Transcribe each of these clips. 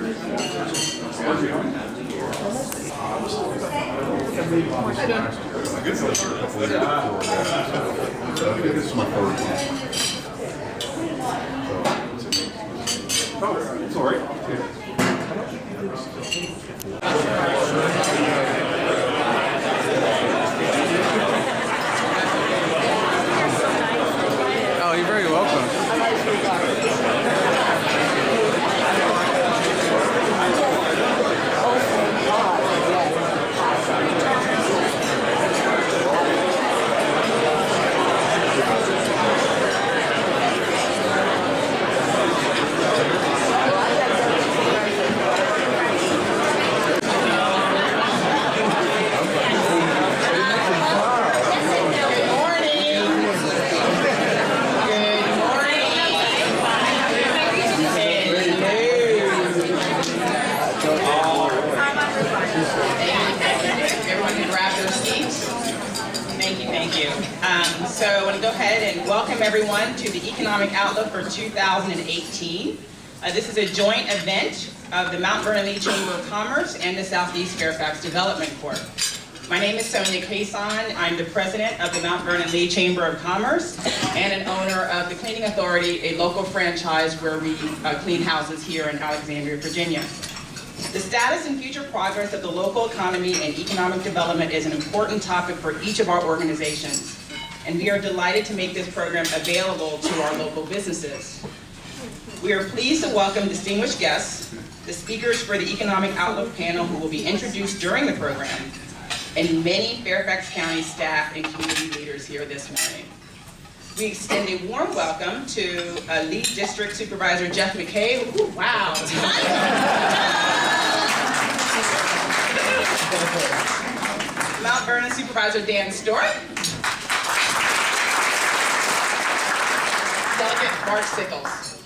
This is my first one. Oh, it's all right. Oh, you're very welcome. So I want to go ahead and welcome everyone to the Economic Outlook for 2018. This is a joint event of the Mount Vernon-Lee Chamber of Commerce and the Southeast Fairfax Development Corp. My name is Sonia Cason. I'm the president of the Mount Vernon-Lee Chamber of Commerce and an owner of the Cleaning Authority, a local franchise where we clean houses here in Alexandria, Virginia. The status and future progress of the local economy and economic development is an important topic for each of our organizations, and we are delighted to make this program available to our local businesses. We are pleased to welcome distinguished guests, the speakers for the Economic Outlook panel who will be introduced during the program, and many Fairfax County staff and community leaders here this morning. We extend a warm welcome to Lead District Supervisor Jeff McKay. Ooh, wow. Mount Vernon Supervisor Dan Stork. Delegate Mark Sickles.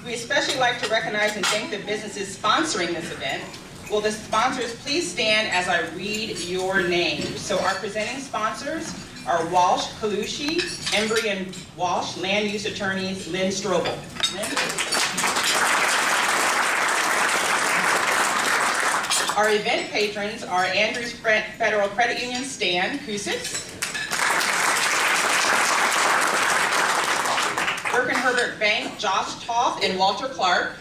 We especially like to recognize and thank the businesses sponsoring this event. Will the sponsors please stand as I read your names? So our presenting sponsors are Walsh, Kalushi, Embry and Walsh, land use attorneys, Lynn Strobel. Lynn? Our event patrons are Andrews Federal Credit Union, Stan Kusitz. Burke and Herbert Bank, Josh Toth and Walter Clark.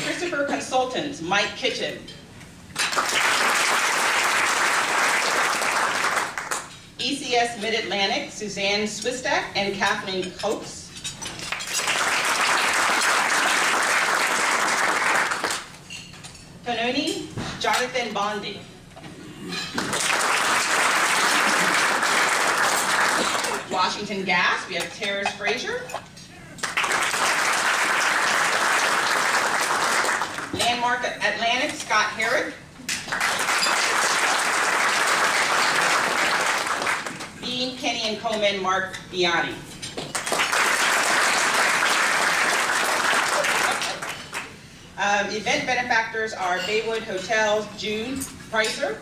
Christopher Consultants, Mike Kitchen. ECS Mid-Atlantic, Suzanne Swistak and Kathleen Coates. Kanuni, Jonathan Bondi. Washington Gas, we have Terrace Frazier. Landmark Atlantic, Scott Herrick. Bean, Kenny and Coleman, Mark Biani. Event benefactors are Baywood Hotels, June Pricer.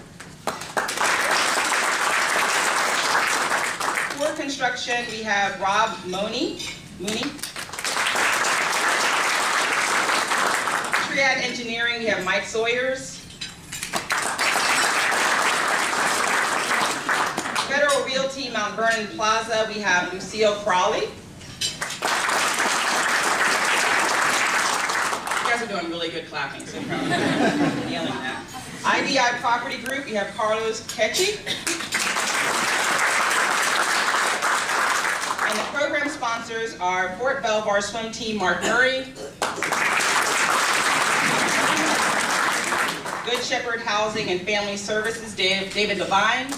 For construction, we have Rob Mooney. Triad Engineering, we have Mike Sawyers. Federal Realty, Mount Vernon Plaza, we have Lucille Crawley. You guys are doing really good clapping, so probably nailing that. IBI Property Group, we have Carlos Ketchy. And the program sponsors are Fort Belvoir Swim Team, Mark Murray. Good Shepherd Housing and Family Services, David Levine.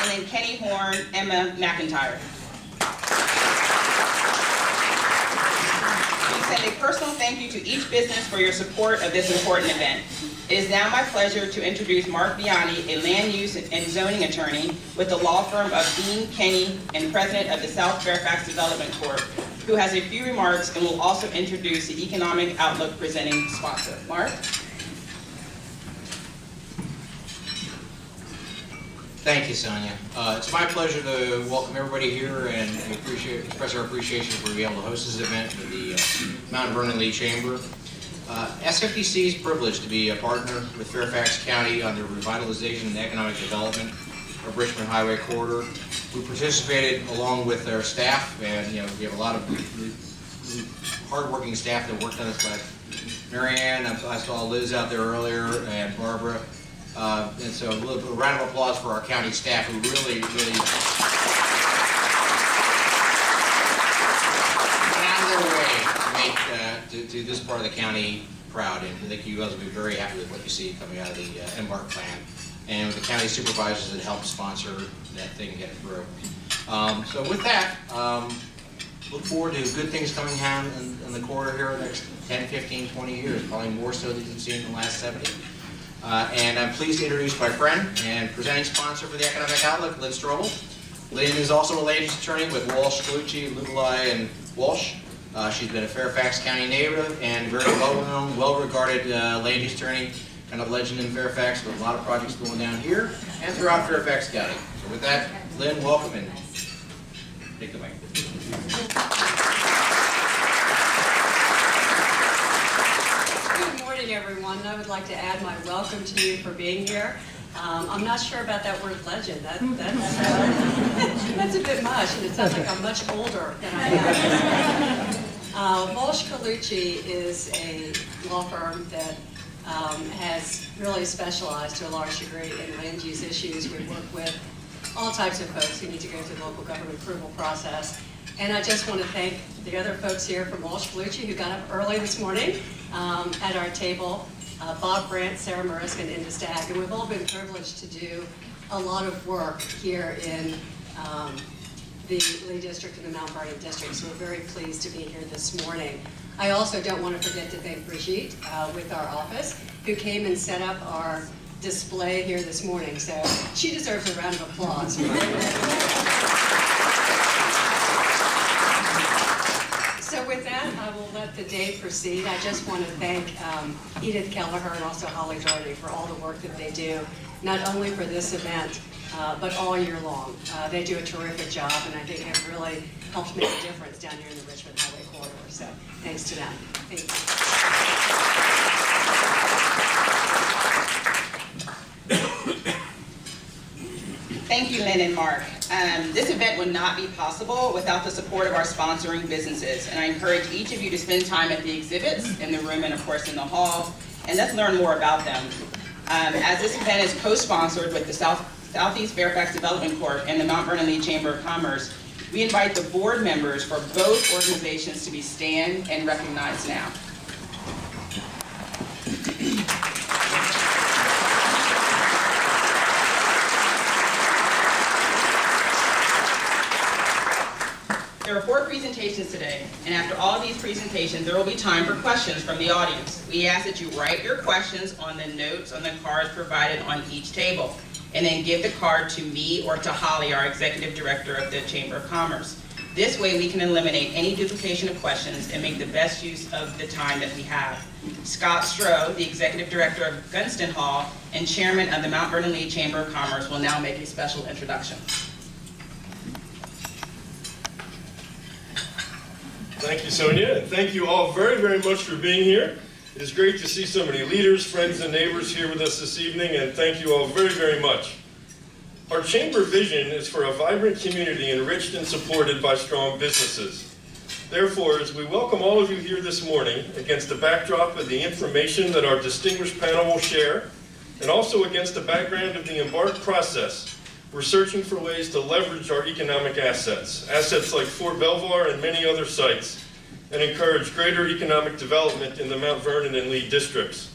And then Kenny Horn, Emma McIntyre. We send a personal thank you to each business for your support of this important event. It is now my pleasure to introduce Mark Biani, a land use and zoning attorney with the law firm of Bean, Kenny, and president of the South Fairfax Development Corp., who has a few remarks and will also introduce the Economic Outlook presenting sponsor. Mark? Thank you, Sonia. It's my pleasure to welcome everybody here and express our appreciation for being able to host this event with the Mount Vernon-Lee Chamber. SFDC is privileged to be a partner with Fairfax County on the revitalization and economic development of Richmond Highway Corridor. We participated along with our staff, and we have a lot of hardworking staff that worked on this. Like Marianne, I saw Liz out there earlier, and Barbara. And so a round of applause for our county staff who really went out of their way to make to this part of the county proud. And I think you guys will be very happy with what you see coming out of the Embark plan. And with the county supervisors that helped sponsor that thing and get it through. So with that, look forward to good things coming down in the corridor here in the next 10, 15, 20 years, probably more so than you've seen in the last 70. And I'm pleased to introduce my friend and presenting sponsor for the Economic Outlook, Lynn Strobel. Lynn is also a land use attorney with Walsh, Colucci, Lubelai, and Walsh. She's been a Fairfax County native and very well-known, well-regarded land use attorney, kind of legend in Fairfax with a lot of projects going down here and throughout Fairfax County. So with that, Lynn, welcome and take the mic. Good morning, everyone. I would like to add my welcome to you for being here. I'm not sure about that word legend. That's a bit much, and it sounds like I'm much older than I am. Walsh Colucci is a law firm that has really specialized to a large degree in land use issues. We work with all types of folks who need to go through the local government approval process. And I just want to thank the other folks here from Walsh Colucci who got up early this morning at our table. Bob Brandt, Sarah Mariska, and Inda Stagg. And we've all been privileged to do a lot of work here in the Lee District and the Mount Vernon District. So we're very pleased to be here this morning. I also don't want to forget to thank Brigitte with our office, who came and set up our display here this morning. So she deserves a round of applause. So with that, I will let the day proceed. I just want to thank Edith Kelleher and also Holly Doherty for all the work that they do, not only for this event, but all year long. They do a terrific job, and I think have really helped make a difference down here in the Richmond Highway Corridor. So thanks to them. Thank you. Thank you, Lynn and Mark. This event would not be possible without the support of our sponsoring businesses, and I encourage each of you to spend time at the exhibits in the room and of course in the hall, and let's learn more about them. As this event is co-sponsored with the Southeast Fairfax Development Corp and the Mount Vernon-Lee Chamber of Commerce, we invite the board members for both organizations to be stand and recognized now. There are 4 presentations today, and after all of these presentations, there will be time for questions from the audience. We ask that you write your questions on the notes on the cards provided on each table, and then give the card to me or to Holly, our Executive Director of the Chamber of Commerce. This way we can eliminate any duplication of questions and make the best use of the time that we have. Scott Stroh, the Executive Director of Gunston Hall and Chairman of the Mount Vernon-Lee Chamber of Commerce, will now make a special introduction. Thank you, Sonia, and thank you all very, very much for being here. It is great to see so many leaders, friends, and neighbors here with us this evening, and thank you all very, very much. Our Chamber vision is for a vibrant community enriched and supported by strong businesses. Therefore, as we welcome all of you here this morning, against the backdrop of the information that our distinguished panel will share, and also against the background of the Embark process, we're searching for ways to leverage our economic assets like Fort Belvoir and many other sites, and encourage greater economic development in the Mount Vernon and Lee districts.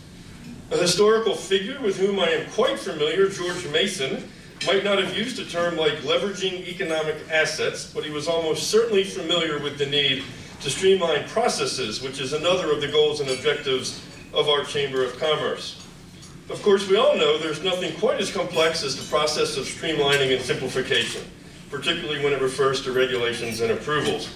A historical figure with whom I am quite familiar, George Mason, might not have used a term like leveraging economic assets, but he was almost certainly familiar with the need to streamline processes, which is another of the goals and objectives of our Chamber of Commerce. Of course, we all know there's nothing quite as complex as the process of streamlining and simplification, particularly when it refers to regulations and approvals.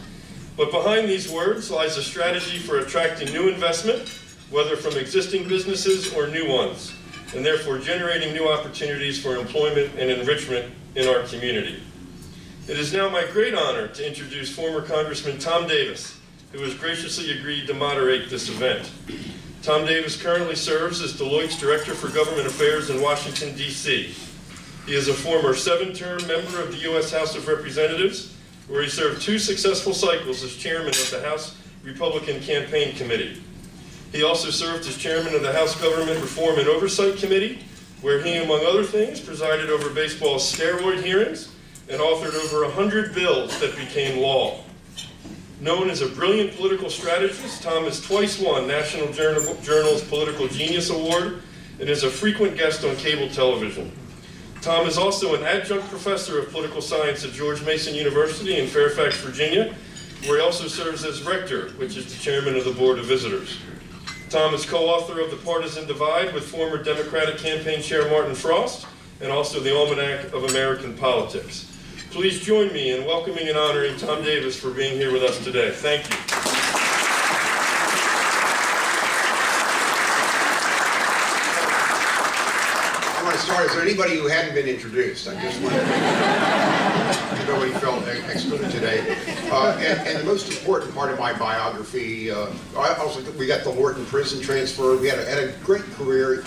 But behind these words lies a strategy for attracting new investment, whether from existing businesses or new ones. and therefore generating new opportunities for employment and enrichment in our community. It is now my great honor to introduce former Congressman Tom Davis, who has graciously agreed to moderate this event. Tom Davis currently serves as Deloitte's Director for Government Affairs in Washington, D.C. He is a former 7-term member of the U.S. House of Representatives, where he served 2 successful cycles as chairman of the House Republican Campaign Committee. He also served as chairman of the House Government Reform and Oversight Committee, where he, among other things, presided over baseball's steroid hearings and authored over 100 bills that became law. Known as a brilliant political strategist, Tom has twice won National Journal's Political Genius Award and is a frequent guest on cable television. Tom is also an adjunct professor of political science at George Mason University in Fairfax, Virginia, where he also serves as rector, which is the chairman of the Board of Visitors. Tom is co-author of The Partisan Divide with former Democratic campaign chair Martin Frost, and also the Almanac of American Politics. Please join me in welcoming and honoring Tom Davis for being here with us today. Thank you. I want to start. Is there anybody who hadn't been introduced? I just want to nobody felt excluded today. And the most important part of my biography, we got the Lorton prison transfer. We had a great career,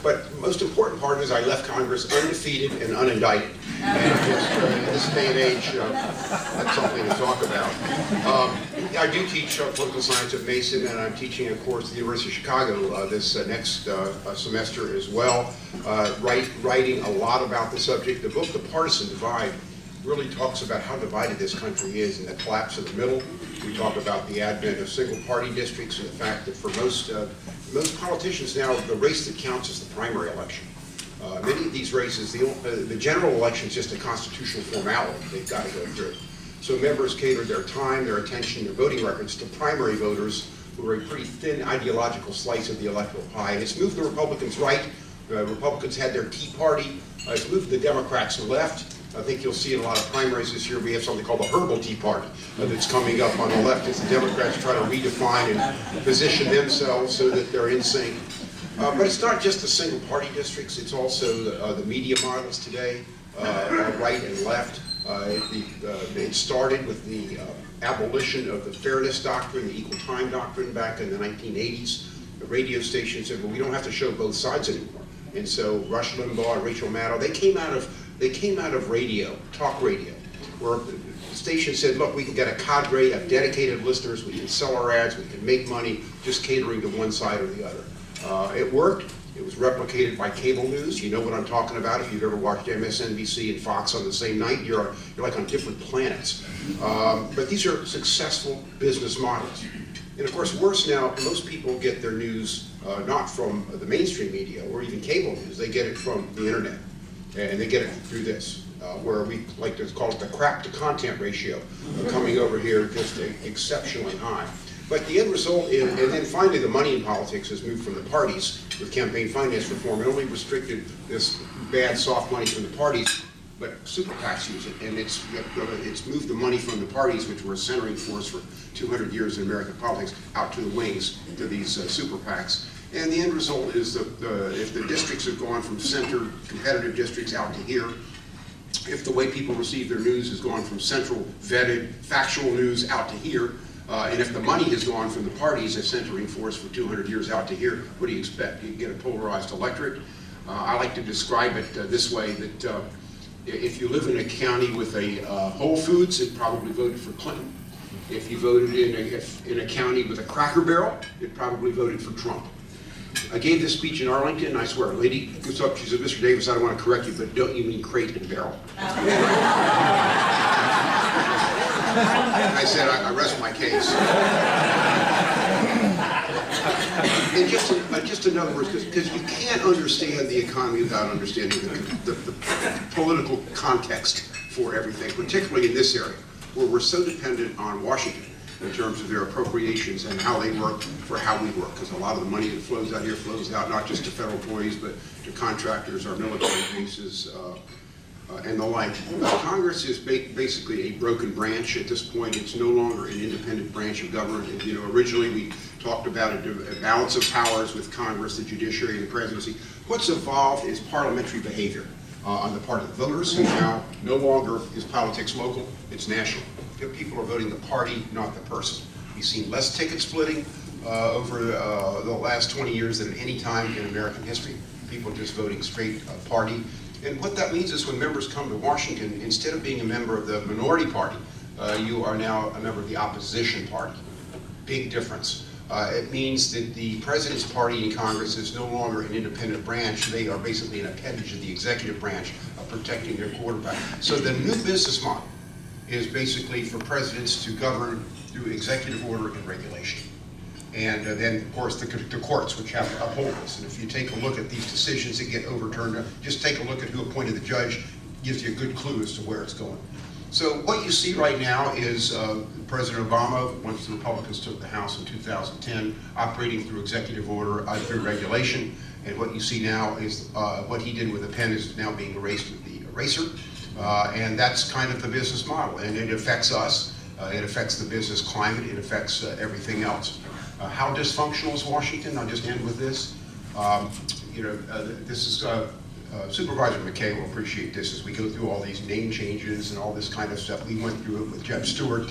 but the most important part is I left Congress undefeated and unindicted. And just, in this day and age, that's something to talk about. I do teach political science at Mason, and I'm teaching a course at the University of Chicago this next semester as well, writing a lot about the subject. The book, The Partisan Divide, really talks about how divided this country is and the collapse of the middle. We talk about the advent of single-party districts and the fact that for most politicians now, the race that counts is the primary election. Many of these races, the general election is just a constitutional formality they've got to go through. So members cater their time, their attention, their voting records to primary voters who are a pretty thin ideological slice of the electoral pie. And it's moved the Republicans right. Republicans had their Tea Party. It's moved the Democrats left. I think you'll see in a lot of primaries this year we have something called the Herbal Tea Party that's coming up on the left as the Democrats try to redefine and position themselves so that they're in sync. But it's not just the single party districts, it's also the media models today, right and left. It started with the abolition of the fairness doctrine, the equal time doctrine back in the 1980s. The radio station said, well, we don't have to show both sides anymore. And so Rush Limbaugh and Rachel Maddow, they came out of radio, talk radio, where the station said, look, we can get a cadre of dedicated listeners, we can sell our ads, we can make money just catering to one side or the other. It worked. It was replicated by cable news. You know what I'm talking about. If you've ever watched MSNBC and Fox on the same night, you're like on different planets. But these are successful business models. And of course, worse now, most people get their news not from the mainstream media or even cable news. They get it from the internet. And they get it through this, where we like to call it the crap to content ratio, coming over here just exceptionally high. But the end result is, and then finally the money in politics has moved from the parties with campaign finance reform. It only restricted this bad soft money from the parties, but super PACs use it, and it's moved the money from the parties, which were a centering force for 200 years in American politics, out to the wings, to these super PACs. And the end result is that if the districts have gone from center competitive districts out to here, if the way people receive their news has gone from central vetted factual news out to here, and if the money has gone from the parties as centering force for 200 years out to here, what do you expect? You get a polarized electorate. I like to describe it this way, that if you live in a county with a Whole Foods, it probably voted for Clinton. If you voted in a county with a Cracker Barrel, it probably voted for Trump. I gave this speech in Arlington, and I swear, a lady goes up, she said, Mr. Davis, I don't want to correct you, but don't you mean crate and barrel? I said, I rest my case. And just in other words, because you can't understand the economy without understanding the political context for everything, particularly in this area, where we're so dependent on Washington in terms of their appropriations and how they work for how we work. Because a lot of the money that flows out here flows out not just to federal employees, but to contractors, our military bases, and the like. Congress is basically a broken branch at this point. It's no longer an independent branch of government. You know, originally we talked about a balance of powers with Congress, the judiciary, and the presidency. What's evolved is parliamentary behavior on the part of the voters, who now no longer is politics local, it's national. People are voting the party, not the person. We've seen less ticket splitting over the last 20 years than at any time in American history. People just voting straight party. And what that means is when members come to Washington, instead of being a member of the minority party, you are now a member of the opposition party. Big difference. It means that the president's party in Congress is no longer an independent branch. They are basically an appendage of the executive branch, protecting their quarterback. So the new business model is basically for presidents to govern through executive order and regulation. And then, of course, the courts, which have to uphold this. And if you take a look at these decisions that get overturned, just take a look at who appointed the judge, gives you a good clue as to where it's going. So what you see right now is President Obama, once the Republicans took the House in 2010, operating through executive order, through regulation. And what you see now is what he did with the pen is now being erased with the eraser. And that's kind of the business model. And it affects us. It affects the business climate. It affects everything else. How dysfunctional is Washington? I'll just end with this. This is Supervisor McKay will appreciate this as we go through all these name changes and all this kind of stuff. We went through it with Judge Stewart.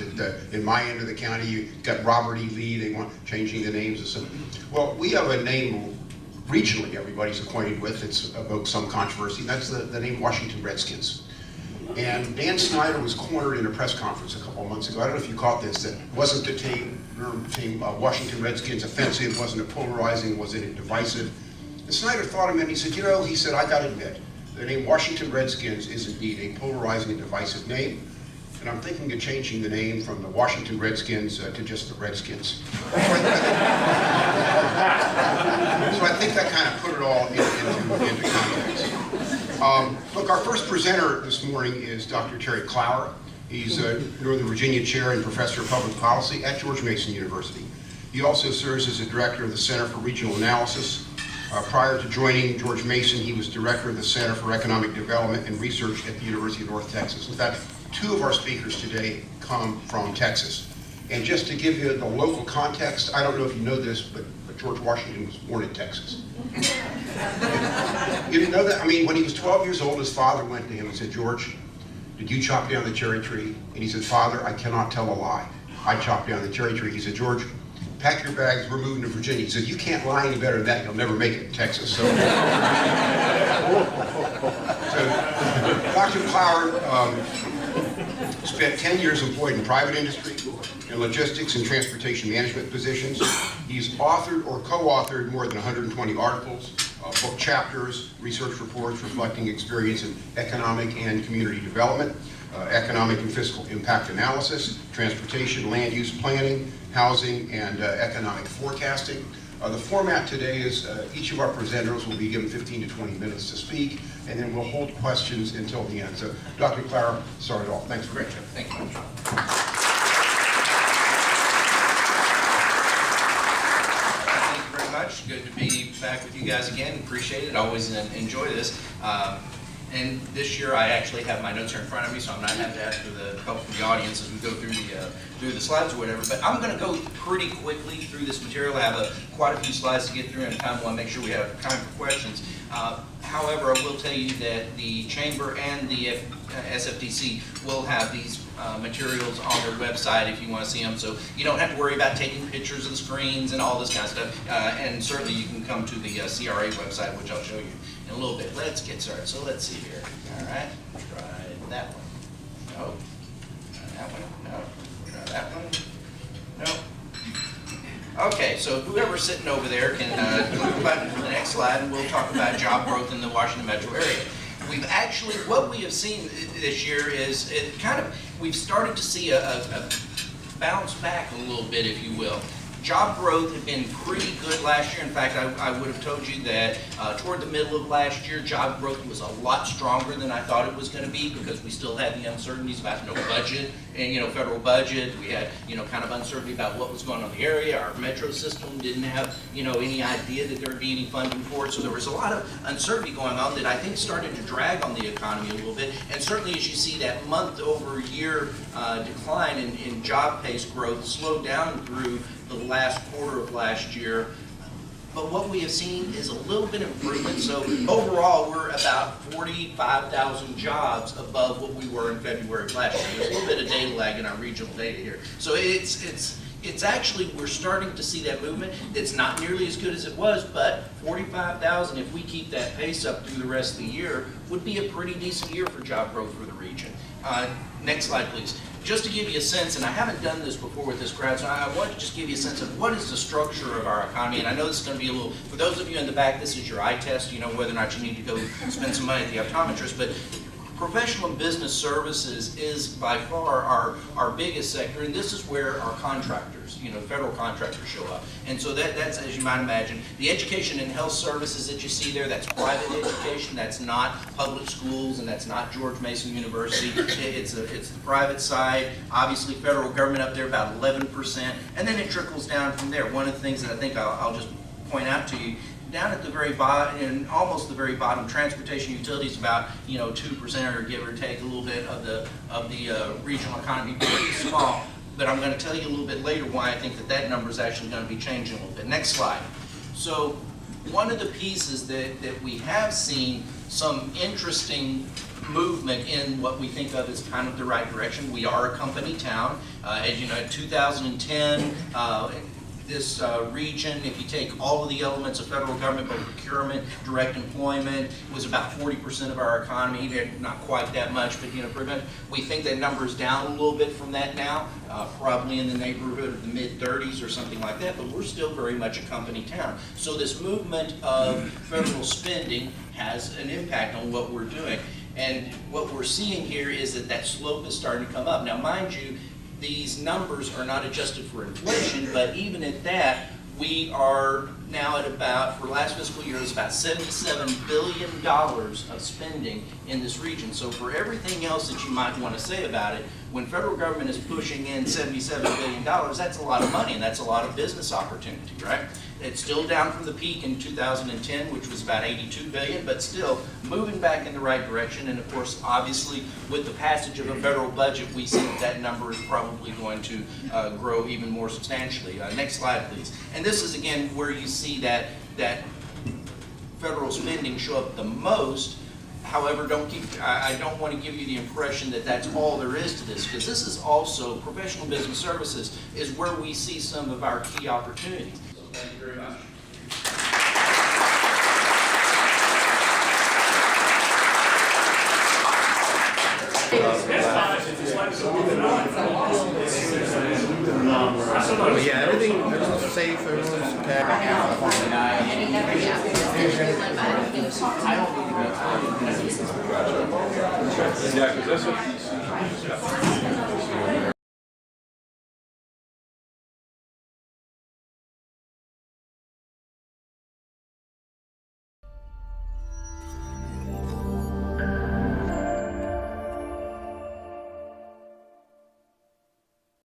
In my end of the county, you got Robert E. Lee. They want changing the names of some. Well, we have a name regionally everybody's acquainted with. It's evoked some controversy. That's the name Washington Redskins. And Dan Snyder was cornered in a press conference a couple of months ago. I don't know if you caught this. That wasn't the team Washington Redskins offensive, wasn't it polarizing, wasn't it divisive? And Snyder thought a minute. He said, he said, I got to admit, the name Washington Redskins is indeed a polarizing and divisive name. And I'm thinking of changing the name from the Washington Redskins to just the Redskins. So I think that kind of put it all into context. Look, our first presenter this morning is Dr. Terry Clower. He's a Northern Virginia Chair and Professor of Public Policy at George Mason University. He also serves as a Director of the Center for Regional Analysis. Prior to joining George Mason, he was Director of the Center for Economic Development and Research at the University of North Texas. In fact, two of our speakers today come from Texas. And just to give you the local context, I don't know if you know this, but George Washington was born in Texas. You didn't know that? I mean, when he was 12 years old, his father went to him and said, George, did you chop down the cherry tree? And he said, Father, I cannot tell a lie. I chopped down the cherry tree. He said, George, pack your bags, we're moving to Virginia. He said, you can't lie any better than that, you'll never make it in Texas. So, Dr. Clower spent 10 years employed in private industry, in logistics and transportation management positions. He's authored or co-authored more than 120 articles, book chapters, research reports reflecting experience in economic and community development, economic and fiscal impact analysis, transportation, land use planning, housing, and economic forecasting. The format today is each of our presenters will be given 15 to 20 minutes to speak, and then we'll hold questions until the end. So, Dr. Clower, start it off. Thanks for being here. Thank you. Thank you very much. Good to be back with you guys again. Appreciate it. Always enjoy this. And this year I actually have my notes here in front of me, so I'm not having to ask for the help from the audience as we go through the slides or whatever. But I'm going to go pretty quickly through this material. I have quite a few slides to get through, and I want to make sure we have time for questions. However, I will tell you that the Chamber and the SFDC will have these materials on their website if you want to see them. So you don't have to worry about taking pictures of the screens and all this kind of stuff. And certainly you can come to the CRA website, which I'll show you in a little bit. Let's get started. So let's see here. All right, try that one. No. Try that one. No. Try that one. No. Okay, so whoever's sitting over there can move on to the next slide, and we'll talk about job growth in the Washington metro area. We've actually, what we have seen this year is we've started to see a bounce back a little bit, if you will. Job growth had been pretty good last year. In fact, I would have told you that toward the middle of last year, job growth was a lot stronger than I thought it was going to be, because we still had the uncertainties about no budget and federal budget. We had kind of uncertainty about what was going on in the area. Our metro system didn't have any idea that there would be any funding for it. So there was a lot of uncertainty going on that I think started to drag on the economy a little bit. And certainly as you see that month over year decline in job pace growth slowed down through the last quarter of last year. But what we have seen is a little bit of improvement. So overall, we're about 45,000 jobs above what we were in February of last year. There's a little bit of data lag in our regional data here. So it's actually, we're starting to see that movement. It's not nearly as good as it was, but 45,000, if we keep that pace up through the rest of the year, would be a pretty decent year for job growth for the region. Next slide, please. Just to give you a sense, and I haven't done this before with this crowd, so I want to just give you a sense of what is the structure of our economy. And I know this is going to be a little, for those of you in the back, this is your eye test, you know, whether or not you need to go spend some money at the optometrist. But professional and business services is by far our biggest sector, and this is where our contractors, you know, federal contractors show up. And so that's, as you might imagine, the education and health services that you see there, that's private education, that's not public schools, and that's not George Mason University. It's the private side. Obviously, federal government up there, about 11%, and then it trickles down from there. One of the things that I think I'll just point out to you, down at the very bottom, and almost the very bottom, transportation utilities about 2% or give or take a little bit of the regional economy, pretty small. But I'm going to tell you a little bit later why I think that number is actually going to be changing a little bit. Next slide. So one of the pieces that we have seen some interesting movement in what we think of as kind of the right direction. We are a company town. As you know, in 2010. This region, if you take all of the elements of federal government, both procurement, direct employment, was about 40% of our economy. Not quite that much, but pretty much. We think that number is down a little bit from that now, probably in the neighborhood of the mid-30s or something like that, but we're still very much a company town. So this movement of federal spending has an impact on what we're doing. And what we're seeing here is that slope is starting to come up. Now, mind you, these numbers are not adjusted for inflation, but even at that, we are now at about, for last fiscal year, it's about $77 billion of spending in this region. So for everything else that you might want to say about it, when federal government is pushing in $77 billion, that's a lot of money, and that's a lot of business opportunity, right? It's still down from the peak in 2010, which was about $82 billion, but still moving back in the right direction. And of course, obviously, with the passage of a federal budget, we see that number is probably going to grow even more substantially. Next slide, please. And this is, again, where you see that federal spending show up the most. However, I don't want to give you the impression that that's all there is to this, because this is also, professional business services is where we see some of our key opportunities. So thank you very much. Yeah, everything's safe, everyone's okay. Yeah, because SFDC